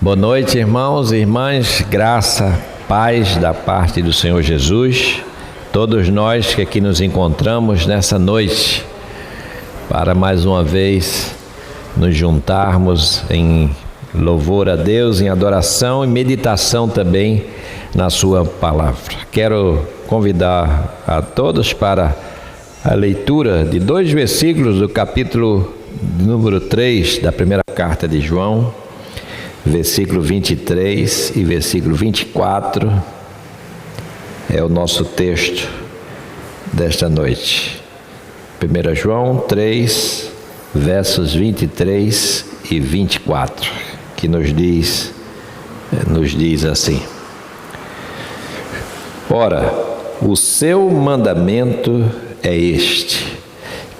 Boa noite, irmãos e irmãs, graça, paz da parte do Senhor Jesus, todos nós que aqui nos encontramos nessa noite, para mais uma vez nos juntarmos em louvor a Deus, em adoração e meditação também na sua palavra. Quero convidar a todos para a leitura de 2 versículos do capítulo número 3 da primeira carta de João, versículo 23 e versículo 24, é o nosso texto desta noite. 1 João 3, versos 23 e 24, que nos diz assim: Ora, o seu mandamento é este,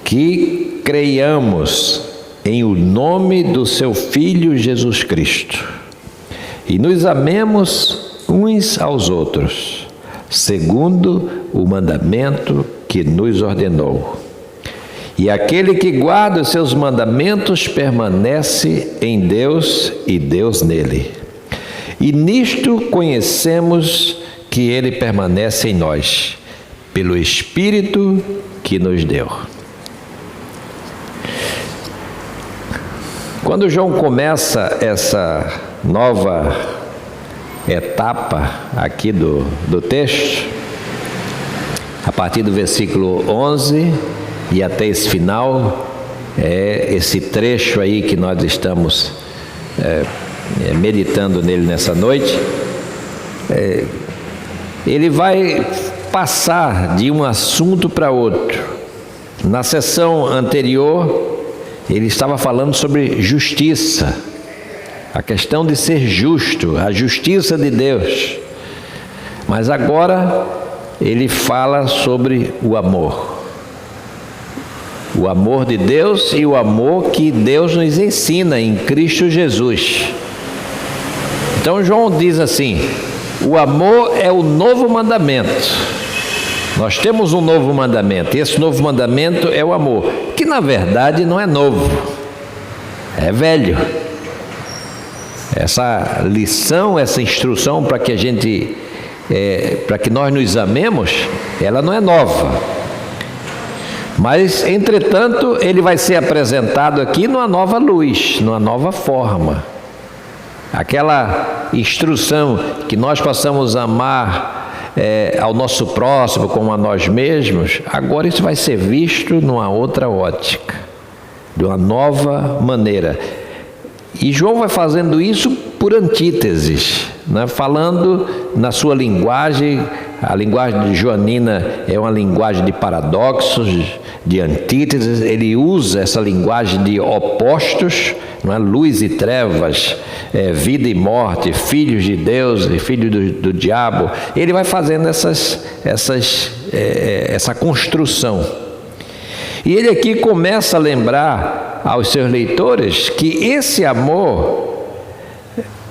que creiamos em o nome do seu Filho Jesus Cristo e nos amemos uns aos outros, segundo o mandamento que nos ordenou. E aquele que guarda os seus mandamentos permanece em Deus e Deus nele. E nisto conhecemos que ele permanece em nós, pelo Espírito que nos deu. Quando João começa essa nova etapa aqui do texto, a partir do versículo 11 e até esse final, esse trecho aí que nós estamos meditando nele nessa noite, ele vai passar de um assunto para outro. Na sessão anterior, ele estava falando sobre justiça, a questão de ser justo, a justiça de Deus. Mas agora ele fala sobre o amor de Deus e o amor que Deus nos ensina em Cristo Jesus. Então João diz assim: o amor é o novo mandamento. Nós temos um novo mandamento, e esse novo mandamento é o amor, que na verdade não é novo, é velho. Essa lição, essa instrução para que para que nós nos amemos, ela não é nova. Mas, entretanto, ele vai ser apresentado aqui numa nova luz, numa nova forma. Aquela instrução que nós possamos amar ao nosso próximo como a nós mesmos, agora isso vai ser visto numa outra ótica, de uma nova maneira. E João vai fazendo isso por antíteses, né? Falando na sua linguagem. A linguagem joanina é uma linguagem de paradoxos, de antíteses. Ele usa essa linguagem de opostos, não é? Luz e trevas, vida e morte, filhos de Deus e filhos do diabo. Ele vai fazendo essa construção. E ele aqui começa a lembrar aos seus leitores que esse amor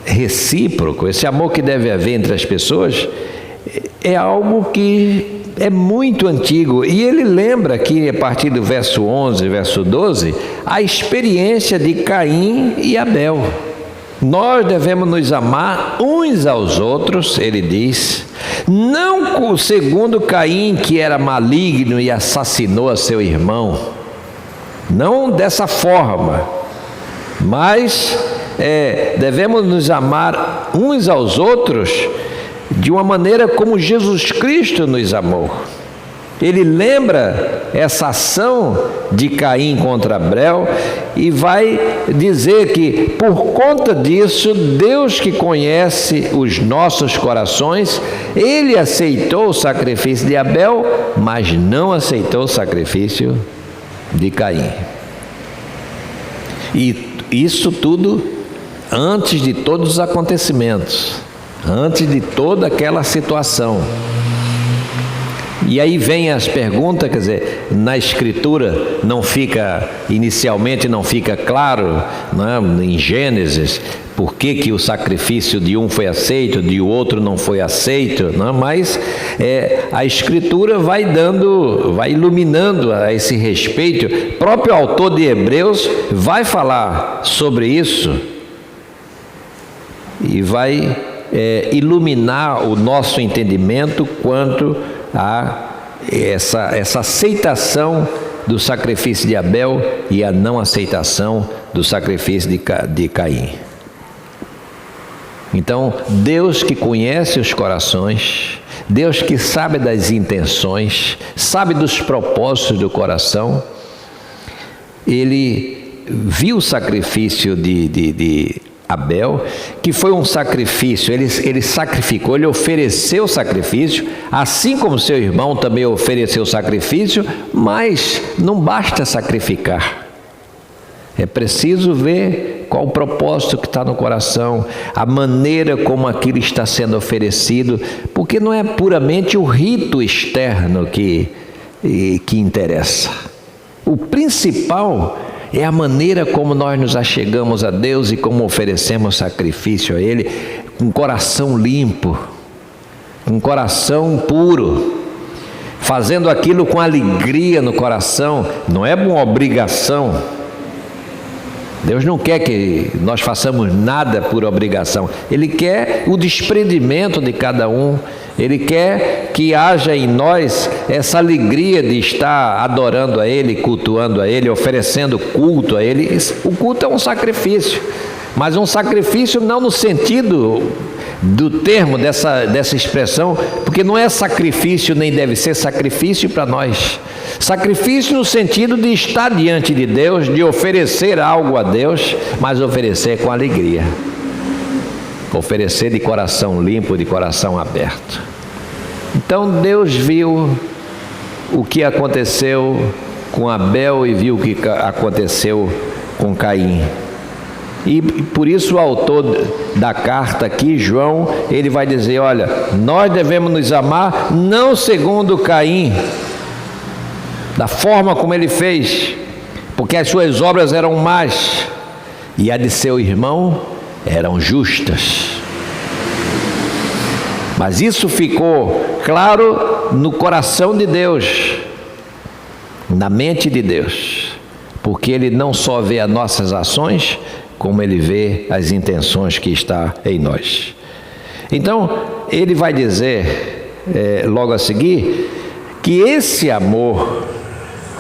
recíproco, esse amor que deve haver entre as pessoas, é algo que é muito antigo. E ele lembra aqui, a partir do verso 11, verso 12, a experiência de Caim e Abel. Nós devemos nos amar uns aos outros, ele diz, não segundo Caim, que era maligno e assassinou a seu irmão, não dessa forma, mas devemos nos amar uns aos outros de uma maneira como Jesus Cristo nos amou. Ele lembra essa ação de Caim contra Abel e vai dizer que, por conta disso, Deus, que conhece os nossos corações, ele aceitou o sacrifício de Abel, mas não aceitou o sacrifício de Caim. E isso tudo antes de todos os acontecimentos, antes de toda aquela situação. E aí vem as perguntas, quer dizer, na Escritura inicialmente não fica claro, né, em Gênesis, por que o sacrifício de um foi aceito, de outro não foi aceito, né? Mas a Escritura vai iluminando a esse respeito. O próprio autor de Hebreus vai falar sobre isso. e vai iluminar o nosso entendimento quanto a essa aceitação do sacrifício de Abel e a não aceitação do sacrifício de Caim. Então, Deus que conhece os corações, Deus que sabe das intenções, sabe dos propósitos do coração, Ele viu o sacrifício de Abel, que foi um sacrifício, ele sacrificou, ele ofereceu o sacrifício, assim como seu irmão também ofereceu o sacrifício, mas não basta sacrificar. É preciso ver qual o propósito que está no coração, a maneira como aquilo está sendo oferecido, porque não é puramente o rito externo que interessa. O principal é a maneira como nós nos achegamos a Deus e como oferecemos sacrifício a Ele, com coração limpo, com coração puro, fazendo aquilo com alegria no coração, não é uma obrigação. Deus não quer que nós façamos nada por obrigação. Ele quer o desprendimento de cada um. Ele quer que haja em nós essa alegria de estar adorando a Ele, cultuando a Ele, oferecendo culto a Ele. O culto é um sacrifício, mas um sacrifício não no sentido do termo dessa expressão, porque não é sacrifício, nem deve ser sacrifício para nós. Sacrifício no sentido de estar diante de Deus, de oferecer algo a Deus, mas oferecer com alegria, oferecer de coração limpo, de coração aberto. Então Deus viu o que aconteceu com Abel e viu o que aconteceu com Caim. E por isso o autor da carta aqui, João, ele vai dizer, olha, nós devemos nos amar não segundo Caim, da forma como ele fez, porque as suas obras eram más e a de seu irmão eram justas. Mas isso ficou claro no coração de Deus, na mente de Deus, porque Ele não só vê as nossas ações, como Ele vê as intenções que está em nós. Então, Ele vai dizer, logo a seguir, que esse amor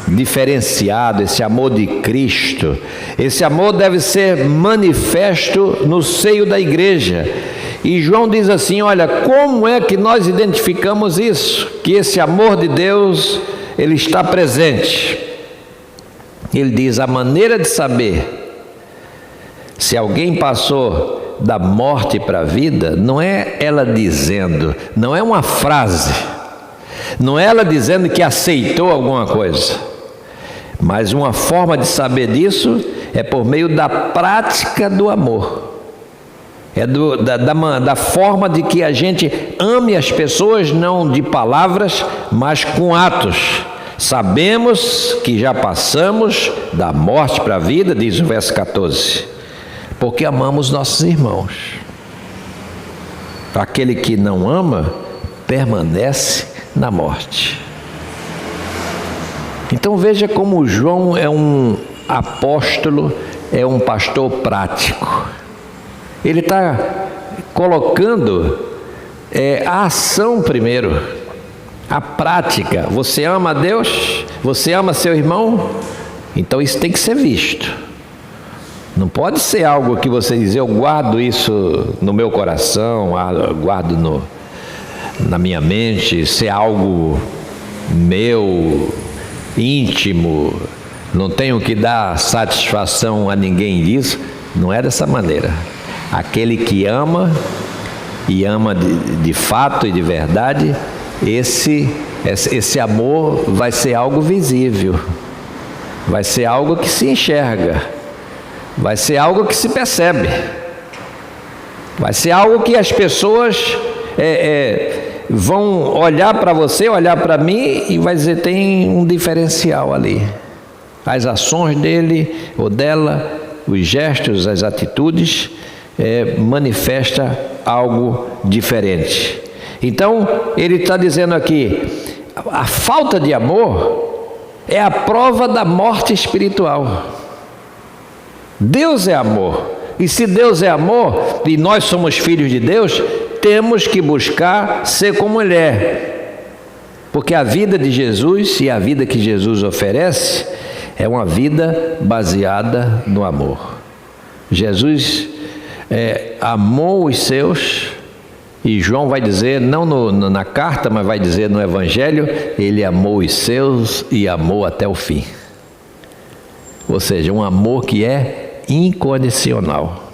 diferenciado, esse amor de Cristo, esse amor deve ser manifesto no seio da igreja. E João diz assim, olha, como é que nós identificamos isso? Que esse amor de Deus, ele está presente. Ele diz, a maneira de saber se alguém passou da morte para a vida, não é ela dizendo, não é uma frase, não é ela dizendo que aceitou alguma coisa, mas uma forma de saber disso é por meio da prática do amor. É da forma de que a gente ame as pessoas, não de palavras, mas com atos. Sabemos que já passamos da morte para a vida, diz o verso 14, porque amamos nossos irmãos. Aquele que não ama, permanece na morte. Então veja como João é um apóstolo, é um pastor prático. Ele está colocando a ação primeiro, a prática. Você ama a Deus? Você ama seu irmão? Então isso tem que ser visto. Não pode ser algo que você diz, eu guardo isso no meu coração, guardo na minha mente, ser algo meu, íntimo, não tenho que dar satisfação a ninguém disso. Não é dessa maneira. Aquele que ama, e ama de fato e de verdade, esse amor vai ser algo visível, vai ser algo que se enxerga, vai ser algo que se percebe, vai ser algo que as pessoas vão olhar para você, olhar para mim e vai dizer, tem um diferencial ali. As ações dele ou dela, os gestos, as atitudes, manifesta algo diferente. Então, ele está dizendo aqui, a falta de amor é a prova da morte espiritual. Deus é amor, E se Deus é amor e nós somos filhos de Deus, temos que buscar ser como Ele é. Porque a vida de Jesus e a vida que Jesus oferece é uma vida baseada no amor. Jesus amou os seus, e João vai dizer, não na carta, mas vai dizer no Evangelho, Ele amou os seus e amou até o fim. Ou seja, um amor que é incondicional.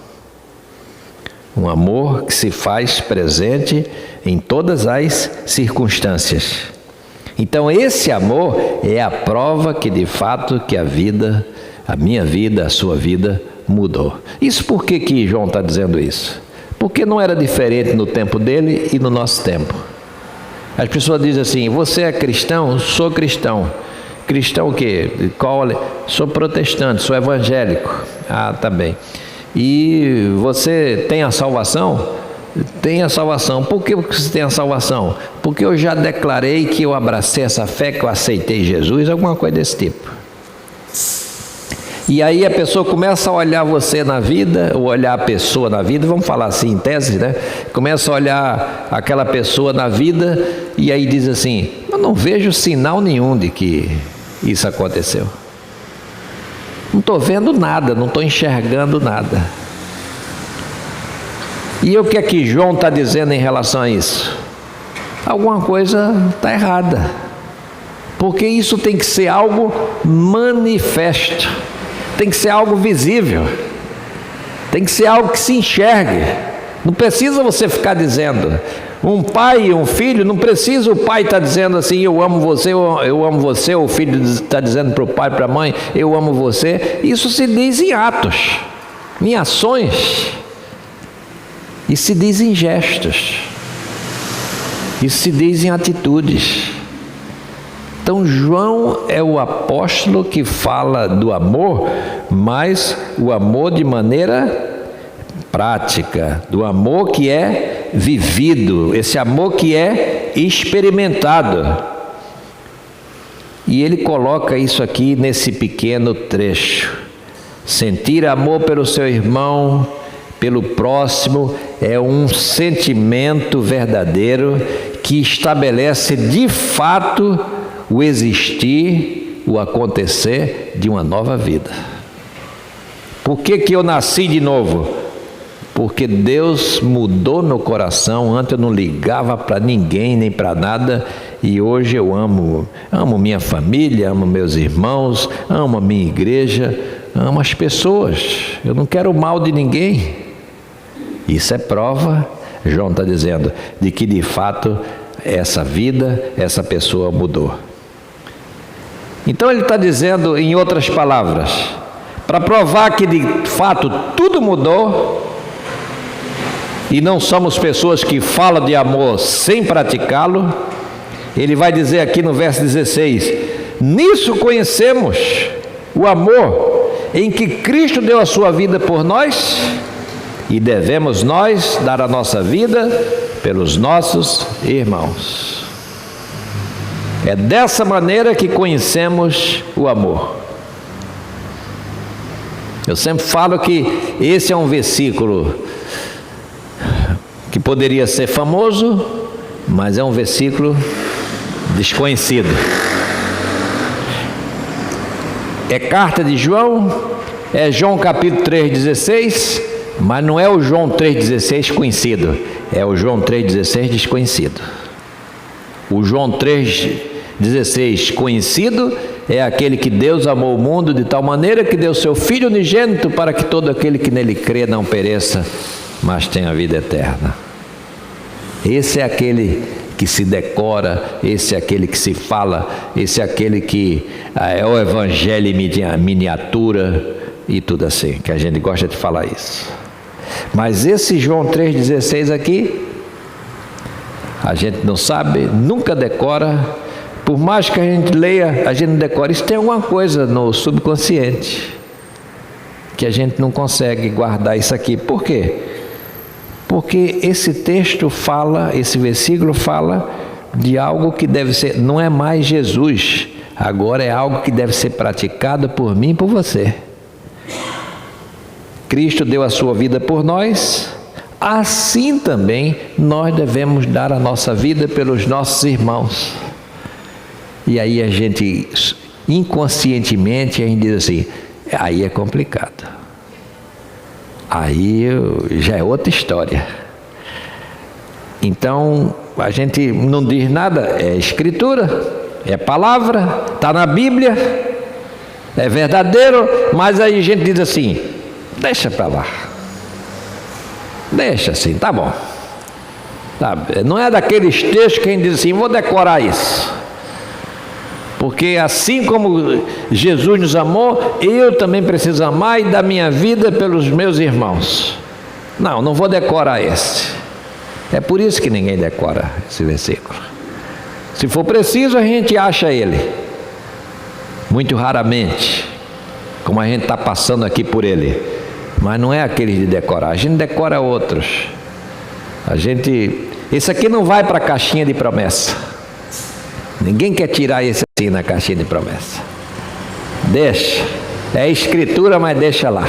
Um amor que se faz presente em todas as circunstâncias. Então esse amor é a prova que de fato que a minha vida, a sua vida mudou. Isso por que João está dizendo isso? Porque não era diferente no tempo dele e no nosso tempo. As pessoas dizem assim, você é cristão? Sou cristão. Cristão o quê? Sou protestante, sou evangélico. Ah, tá bem. E você tem a salvação? Tem a salvação. Por que você tem a salvação? Porque eu já declarei que eu abracei essa fé, que eu aceitei Jesus, alguma coisa desse tipo. E aí a pessoa começa a olhar você na vida, ou olhar a pessoa na vida, vamos falar assim em tese, né? Começa a olhar aquela pessoa na vida e aí diz assim, eu não vejo sinal nenhum de que isso aconteceu. Não estou vendo nada, não estou enxergando nada. E o que é que João está dizendo em relação a isso? Alguma coisa está errada. Porque isso tem que ser algo manifesto. Tem que ser algo visível. Tem que ser algo que se enxergue. Não precisa você ficar dizendo. Um pai e um filho, não precisa o pai estar dizendo assim, eu amo você, eu amo você, ou o filho está dizendo para o pai, para a mãe, eu amo você. Isso se diz em atos, em ações. Isso se diz em gestos. Isso se diz em atitudes. Então João é o apóstolo que fala do amor, mas o amor de maneira prática, do amor que é vivido, esse amor que é experimentado. E ele coloca isso aqui nesse pequeno trecho. Sentir amor pelo seu irmão, pelo próximo, é um sentimento verdadeiro que estabelece de fato o existir, o acontecer de uma nova vida. Por que eu nasci de novo? Porque Deus mudou meu coração. Antes eu não ligava para ninguém, nem para nada, e hoje eu amo minha família, amo meus irmãos, amo a minha igreja, amo as pessoas. Eu não quero o mal de ninguém. Isso é prova, João está dizendo, de que de fato essa vida, essa pessoa mudou. Então ele está dizendo, em outras palavras, para provar que de fato tudo mudou, e não somos pessoas que falam de amor sem praticá-lo, ele vai dizer aqui no verso 16, nisso conhecemos o amor em que Cristo deu a sua vida por nós, e devemos nós dar a nossa vida pelos nossos irmãos. É dessa maneira que conhecemos o amor. Eu sempre falo que esse é um versículo que poderia ser famoso, mas é um versículo desconhecido. É carta de João, é João capítulo 3,16, mas não é o João 3,16 conhecido, é o João 3,16 desconhecido. O João 3,16 conhecido é aquele que Deus amou o mundo de tal maneira que deu seu Filho unigênito para que todo aquele que nele crê não pereça, mas tenha vida eterna. Esse é aquele que se decora, esse é aquele que se fala, esse é aquele que é o evangelho em miniatura e tudo assim, que a gente gosta de falar isso. Mas esse João 3,16 aqui, a gente não sabe, nunca decora, por mais que a gente leia, a gente não decora. Isso tem alguma coisa no subconsciente, que a gente não consegue guardar isso aqui. Por quê? Porque esse texto fala, esse versículo fala de algo que deve ser, não é mais Jesus, agora é algo que deve ser praticado por mim e por você. Cristo deu a sua vida por nós, assim também nós devemos dar a nossa vida pelos nossos irmãos. E aí a gente, inconscientemente, a gente diz assim, aí é complicado. Aí já é outra história. Então, a gente não diz nada, é escritura, é palavra, está na Bíblia, é verdadeiro, mas aí a gente diz assim, deixa para lá. Deixa assim, tá bom. Não é daqueles textos que a gente diz assim, vou decorar isso. Porque assim como Jesus nos amou, eu também preciso amar e dar minha vida pelos meus irmãos. Não vou decorar esse. É por isso que ninguém decora esse versículo. Se for preciso, a gente acha ele. Muito raramente, como a gente está passando aqui por ele. Mas não é aquele de decorar, a gente decora outros. Esse aqui não vai para a caixinha de promessa. Ninguém quer tirar esse assim na caixinha de promessa. Deixa. É escritura, mas deixa lá.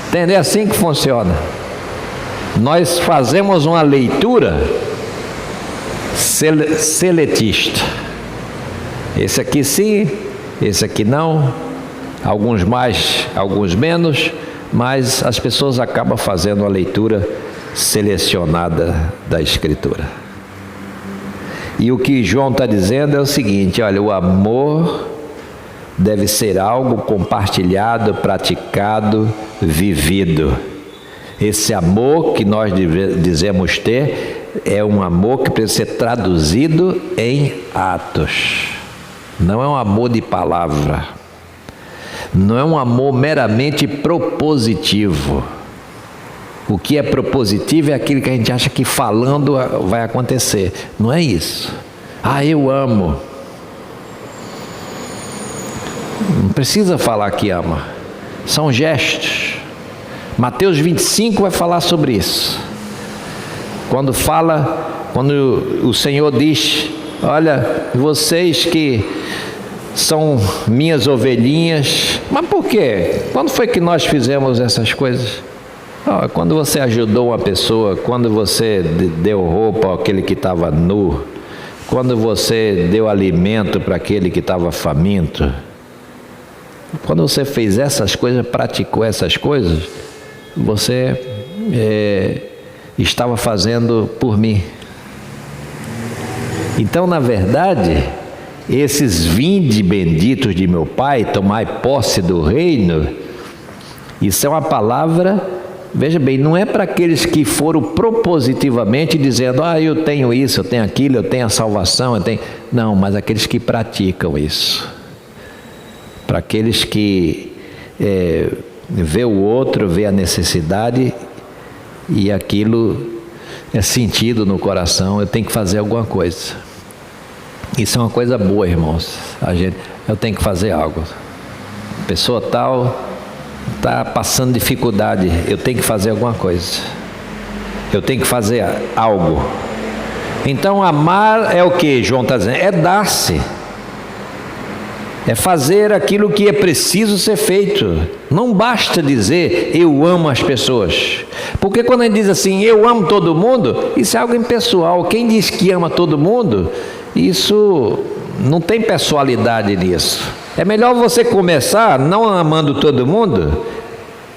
Entendeu? É assim que funciona. Nós fazemos uma leitura seletista. Esse aqui sim, esse aqui não. Alguns mais, alguns menos. Mas as pessoas acabam fazendo a leitura selecionada da Escritura. E o que João está dizendo é o seguinte, olha, o amor deve ser algo compartilhado, praticado, vivido. Esse amor que nós dizemos ter é um amor que precisa ser traduzido em atos. Não é um amor de palavra. Não é um amor meramente propositivo. O que é propositivo é aquilo que a gente acha que falando vai acontecer. Não é isso. Eu amo. Não precisa falar que ama. São gestos. Mateus 25 vai falar sobre isso. Quando o Senhor diz, olha, vocês que são minhas ovelhinhas. Mas por quê? Quando foi que nós fizemos essas coisas? Quando você ajudou uma pessoa, quando você deu roupa àquele que estava nu, quando você deu alimento para aquele que estava faminto, quando você fez essas coisas, praticou essas coisas, você estava fazendo por mim. Então, na verdade, esses vinde benditos de meu Pai, tomai posse do reino, isso é uma palavra, veja bem, não é para aqueles que foram propositivamente dizendo, eu tenho isso, eu tenho aquilo, eu tenho a salvação, não, mas aqueles que praticam isso. Para aqueles que vê o outro, vê a necessidade e aquilo é sentido no coração, eu tenho que fazer alguma coisa. Isso é uma coisa boa, irmãos. Eu tenho que fazer algo. Pessoa tal está passando dificuldade, eu tenho que fazer alguma coisa. Eu tenho que fazer algo. Então amar é o que João está dizendo? É dar-se. É fazer aquilo que é preciso ser feito. Não basta dizer eu amo as pessoas. Porque quando a gente diz assim, eu amo todo mundo, isso é algo impessoal. Quem diz que ama todo mundo, isso não tem pessoalidade nisso. É melhor você começar não amando todo mundo,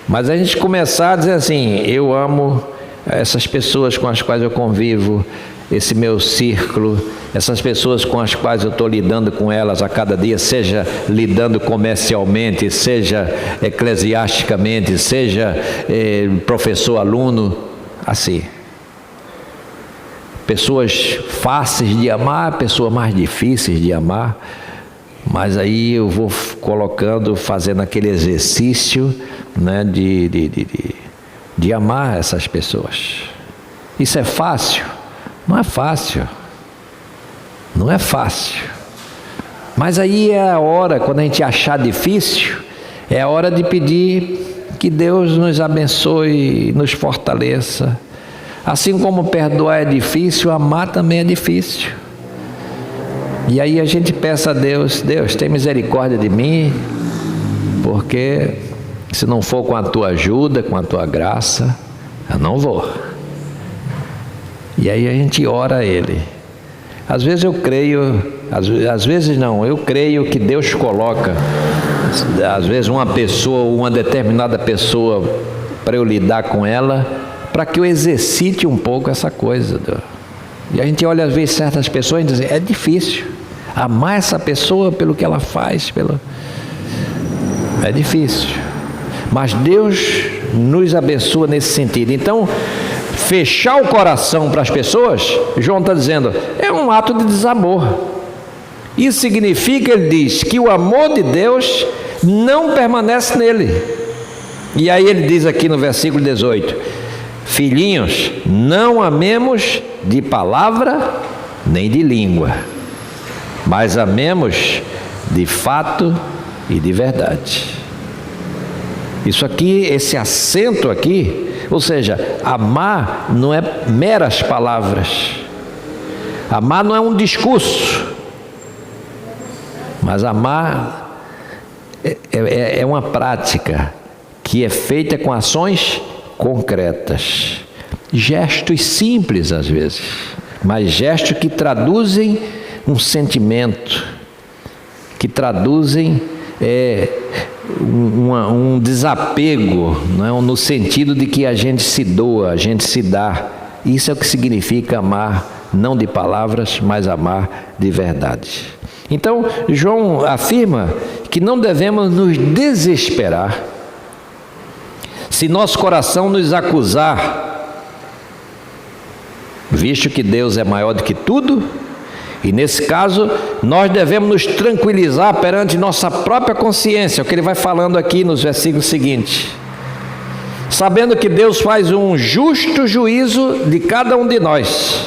mas a gente começar a dizer assim, eu amo essas pessoas com as quais eu convivo, esse meu círculo, essas pessoas com as quais eu estou lidando com elas a cada dia, seja lidando comercialmente, seja eclesiasticamente, seja professor-aluno, assim. Pessoas fáceis de amar, pessoas mais difíceis de amar, mas aí eu vou colocando, fazendo aquele exercício, né, de amar essas pessoas. Isso é fácil? Não é fácil. Não é fácil. Mas aí é a hora, quando a gente achar difícil, é a hora de pedir que Deus nos abençoe e nos fortaleça. Assim como perdoar é difícil, amar também é difícil. E aí a gente peça a Deus, Deus, tem misericórdia de mim, porque Se não for com a tua ajuda, com a tua graça, eu não vou. E aí a gente ora a Ele. Às vezes eu creio, às vezes não, eu creio que Deus coloca, às vezes uma pessoa, uma determinada pessoa, para eu lidar com ela, para que eu exercite um pouco essa coisa. E a gente olha às vezes certas pessoas e diz, é difícil amar essa pessoa pelo que ela faz, é difícil. Mas Deus nos abençoa nesse sentido. Então, fechar o coração para as pessoas, João está dizendo, é um ato de desamor. Isso significa, ele diz, que o amor de Deus não permanece nele. E aí ele diz aqui no versículo 18, filhinhos, não amemos de palavra nem de língua, mas amemos de fato e de verdade. Isso aqui, esse acento aqui, ou seja, amar não é meras palavras, amar não é um discurso, mas amar é uma prática que é feita com ações concretas, gestos simples às vezes, mas gestos que traduzem um sentimento, que traduzem um desapego, não é? No sentido de que a gente se doa, a gente se dá. Isso é o que significa amar, não de palavras, mas amar de verdade. Então, João afirma que não devemos nos desesperar se nosso coração nos acusar, visto que Deus é maior do que tudo. E nesse caso, nós devemos nos tranquilizar perante nossa própria consciência, o que ele vai falando aqui nos versículos seguintes. Sabendo que Deus faz um justo juízo de cada um de nós.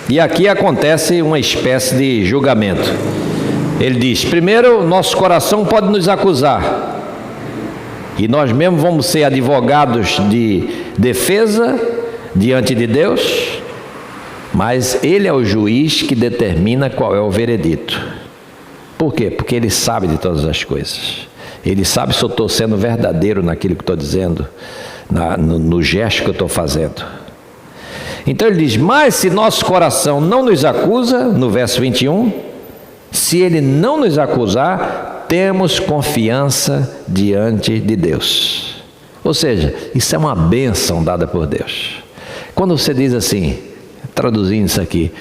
E aqui acontece uma espécie de julgamento. Ele diz, primeiro, nosso coração pode nos acusar. E nós mesmos vamos ser advogados de defesa diante de Deus. Mas Ele é o juiz que determina qual é o veredito. Por quê? Porque Ele sabe de todas as coisas. Ele sabe se eu estou sendo verdadeiro naquilo que estou dizendo, no gesto que eu estou fazendo. Então Ele diz, mas se nosso coração não nos acusa, no verso 21, se Ele não nos acusar, temos confiança diante de Deus. Ou seja, isso é uma bênção dada por Deus. Quando você diz assim, traduzindo isso aqui,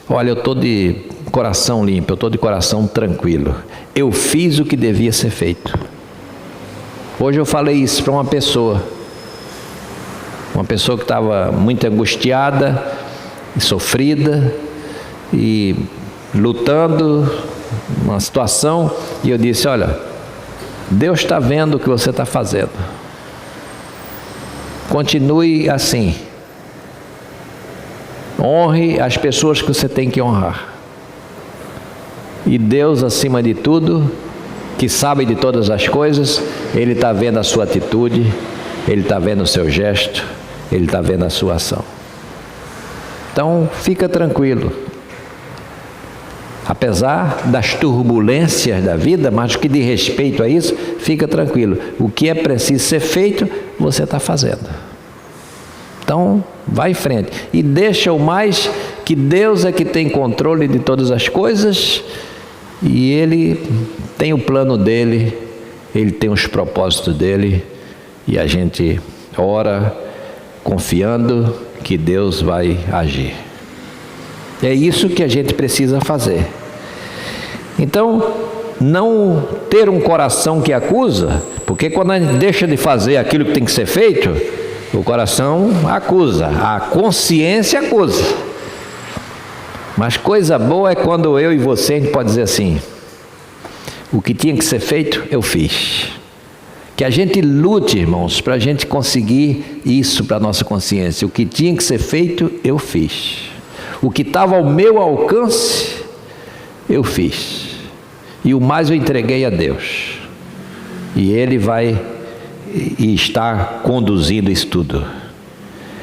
olha, eu estou de coração limpo, eu estou de coração tranquilo, eu fiz o que devia ser feito. Hoje eu falei isso para uma pessoa que estava muito angustiada e sofrida e lutando uma situação, e eu disse, olha, Deus está vendo o que você está fazendo, continue assim. Honre as pessoas que você tem que honrar. E Deus, acima de tudo, que sabe de todas as coisas, Ele está vendo a sua atitude, Ele está vendo o seu gesto, Ele está vendo a sua ação. Então, fica tranquilo. Apesar das turbulências da vida, mas que diz respeito a isso, fica tranquilo. O que é preciso ser feito, você está fazendo. Então, vai em frente. E deixa o mais que Deus é que tem controle de todas as coisas, e Ele tem o plano dEle, Ele tem os propósitos dEle, e a gente ora confiando que Deus vai agir. É isso que a gente precisa fazer. Então, não ter um coração que acusa, porque quando a gente deixa de fazer aquilo que tem que ser feito, o coração acusa, a consciência acusa. Mas coisa boa é quando eu e você, a gente pode dizer assim, o que tinha que ser feito, eu fiz. Que a gente lute, irmãos, para a gente conseguir isso para a nossa consciência. O que tinha que ser feito, eu fiz. O que estava ao meu alcance, eu fiz. E o mais eu entreguei a Deus. E Ele vai e está conduzindo isso tudo.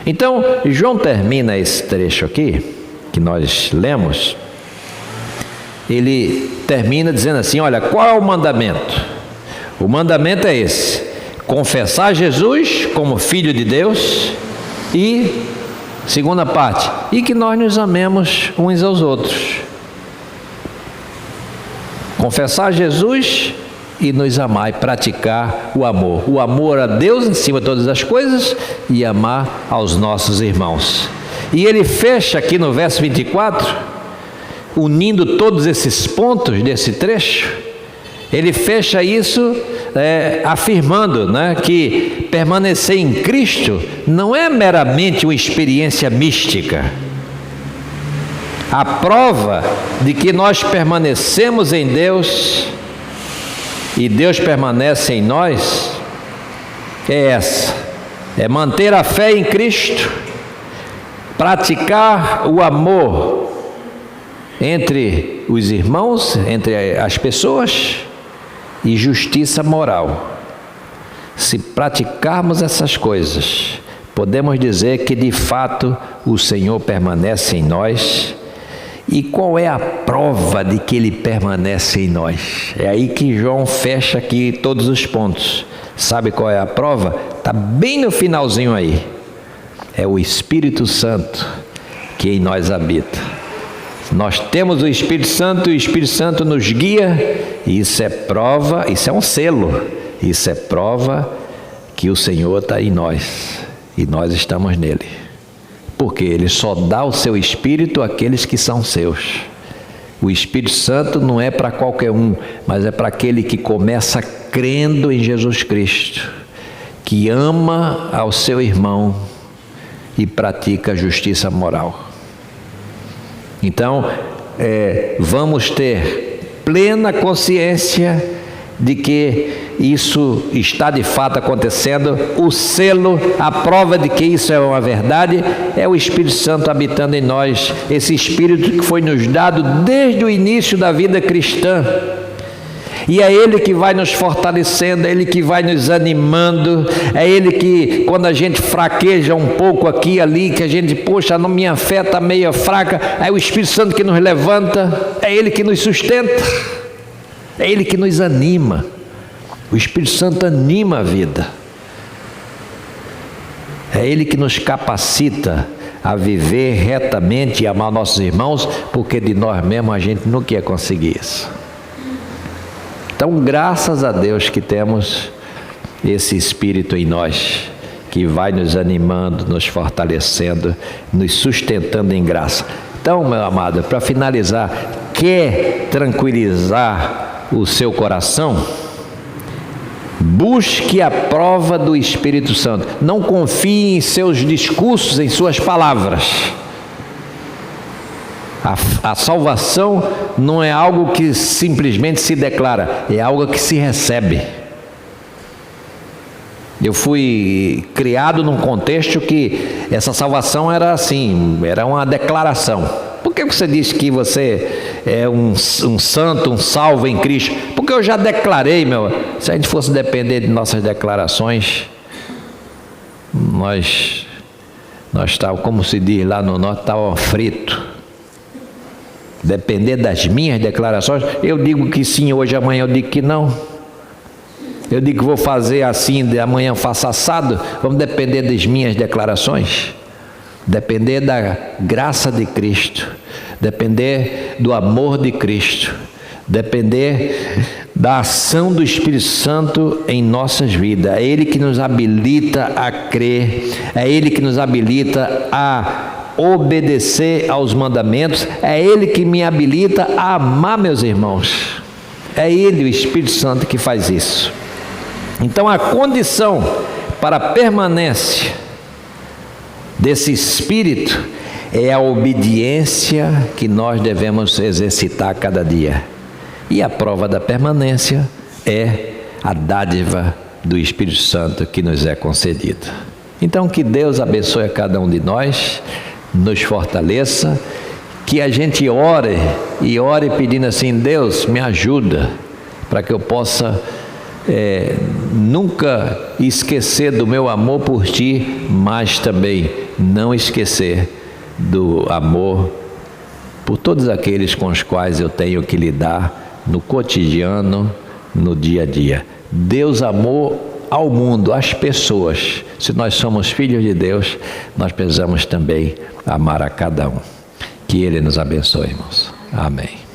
Então, João termina esse trecho aqui, que nós lemos, ele termina dizendo assim, olha, qual é o mandamento? O mandamento é esse, confessar Jesus como Filho de Deus e, segunda parte, e que nós nos amemos uns aos outros. Confessar Jesus e nos amar e praticar o amor. O amor a Deus em cima de todas as coisas e amar aos nossos irmãos. E ele fecha aqui no verso 24, unindo todos esses pontos desse trecho, ele fecha isso afirmando, né, que permanecer em Cristo não é meramente uma experiência mística. A prova de que nós permanecemos em Deus e Deus permanece em nós é essa: é manter a fé em Cristo, praticar o amor entre os irmãos, entre as pessoas, e justiça moral. Se praticarmos essas coisas, podemos dizer que de fato o Senhor permanece em nós. E qual é a prova de que Ele permanece em nós? É aí que João fecha aqui todos os pontos. Sabe qual é a prova? Está bem no finalzinho aí. É o Espírito Santo que em nós habita. Nós temos o Espírito Santo e o Espírito Santo nos guia. E isso é prova, isso é um selo. Isso é prova que o Senhor está em nós e nós estamos nele. Porque Ele só dá o seu Espírito àqueles que são seus. O Espírito Santo não é para qualquer um, mas é para aquele que começa crendo em Jesus Cristo, que ama ao seu irmão e pratica a justiça moral. Então, vamos ter plena consciência de que isso está de fato acontecendo. O selo, a prova de que isso é uma verdade, é o Espírito Santo habitando em nós. Esse Espírito que foi nos dado desde o início da vida cristã. E é Ele que vai nos fortalecendo, é Ele que vai nos animando, é Ele que, quando a gente fraqueja um pouco aqui e ali, que a gente, poxa, a minha fé está meio fraca, é o Espírito Santo que nos levanta, é Ele que nos sustenta, é Ele que nos anima. O Espírito Santo anima a vida. É Ele que nos capacita a viver retamente e amar nossos irmãos, porque de nós mesmos a gente nunca ia conseguir isso. Então, graças a Deus que temos esse Espírito em nós, que vai nos animando, nos fortalecendo, nos sustentando em graça. Então, meu amado, para finalizar, quer tranquilizar o seu coração? Busque a prova do Espírito Santo. Não confie em seus discursos, em suas palavras. A salvação não é algo que simplesmente se declara, é algo que se recebe. Eu fui criado num contexto que essa salvação era assim, era uma declaração. Por que você diz que você é um santo, um salvo em Cristo? Porque eu já declarei, se a gente fosse depender de nossas declarações, nós estávamos, como se diz lá no norte, estávamos fritos. Depender das minhas declarações, eu digo que sim hoje, amanhã eu digo que não. Eu digo que vou fazer assim, amanhã faço assado. Vamos depender das minhas declarações. Depender da graça de Cristo, depender do amor de Cristo, depender da ação do Espírito Santo em nossas vidas. É Ele que nos habilita a crer, é Ele que nos habilita a obedecer aos mandamentos, é Ele que me habilita a amar meus irmãos. É Ele, o Espírito Santo, que faz isso. Então, a condição para a permanência desse Espírito é a obediência que nós devemos exercitar cada dia. E a prova da permanência é a dádiva do Espírito Santo que nos é concedida. Então, que Deus abençoe a cada um de nós, nos fortaleça, que a gente ore pedindo assim: Deus, me ajuda, para que eu possa nunca esquecer do meu amor por Ti, mas também não esquecer do amor por todos aqueles com os quais eu tenho que lidar no cotidiano, no dia a dia. Deus amou ao mundo, às pessoas. Se nós somos filhos de Deus, nós precisamos também amar a cada um. Que Ele nos abençoe, irmãos. Amém.